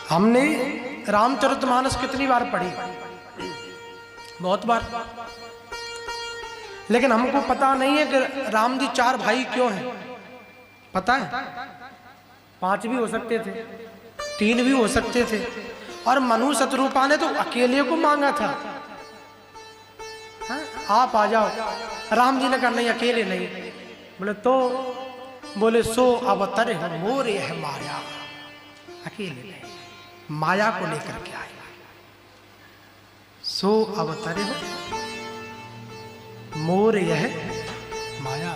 हमने रामचरितमानस कितनी बार पढ़ी, बहुत बार, लेकिन हमको पता नहीं है कि राम जी 4 भाई क्यों हैं। पता है 5 भी हो सकते थे, 3 भी हो सकते थे, और मनु शत्रुपा ने तो अकेले को मांगा था। हाँ? आप आ जाओ, राम जी ने कहा नहीं अकेले नहीं। बोले तो बोले सो अवतर है मोर यह माया, अकेले नहीं, माया को लेकर के आए। सो अवतर हो मोर यह माया,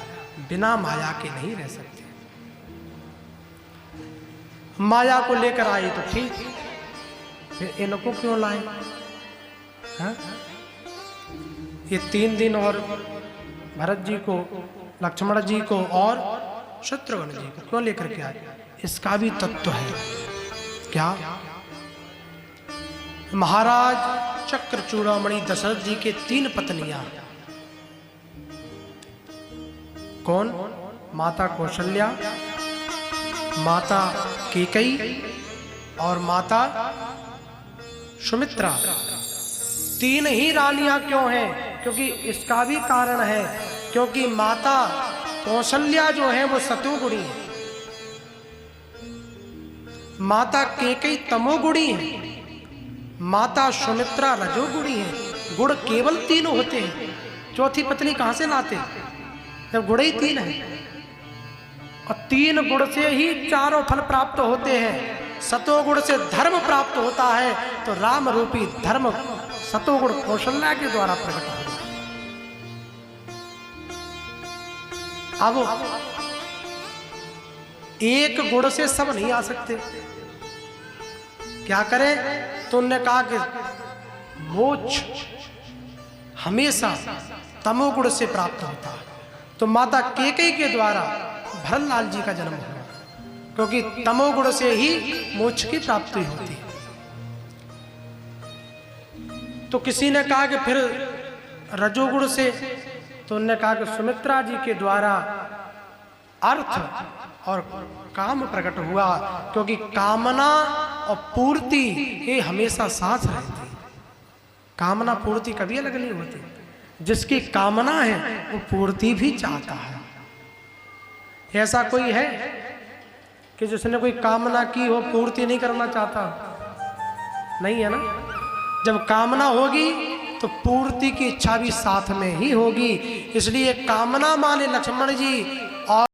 बिना माया के नहीं रह सकते। माया को लेकर आए तो ठीक, फिर इनको क्यों लाए? हाँ? ये 3 दिन और भरत जी को, लक्ष्मण जी को और शत्रुघ्न जी को क्यों लेकर के आए? इसका भी तत्व है। क्या? महाराज चक्रचूड़ामणि दशरथ जी के 3 पत्नियां, कौन? माता कौशल्या, माता कैकेयी और माता सुमित्रा। 3 ही रानियां क्यों हैं? क्योंकि इसका भी कारण है, क्योंकि माता कौशल्या जो है वो सतोगुणी है, माता कैकेयी तमोगुणी है, माता सुमित्रा रजोगुणी है। गुण केवल 3 होते हैं, चौथी पत्नी कहां से लाते जब गुण ही 3 है? और 3 गुण से ही चारों फल प्राप्त होते हैं। सतोगुण से धर्म प्राप्त होता है, तो राम रूपी धर्म सतोगुण कौशल्या के द्वारा प्रकट होगा। अब एक गुण से सब नहीं आ सकते, क्या करें? तो उन्होंने कहा कि मोक्ष हमेशा तमोगुण से प्राप्त होता है। तो माता कैकेयी के द्वारा भरतलाल जी का जन्म हुआ, क्योंकि तमोगुण से ही मोक्ष की प्राप्ति होती है। तो किसी ने कहा कि फिर रजोगुण से, तो उन्होंने कहा कि सुमित्रा जी के द्वारा अर्थ और काम प्रकट हुआ, क्योंकि कामना और पूर्ति ये हमेशा साथ रहती। कामना पूर्ति कभी अलग नहीं होती। जिसकी कामना है वो पूर्ति भी चाहता है। ऐसा कोई है कि जिसने कोई कामना की हो पूर्ति नहीं करना चाहता? नहीं है ना। जब कामना होगी तो पूर्ति की इच्छा भी साथ में ही होगी। इसलिए कामना माने लक्ष्मण जी और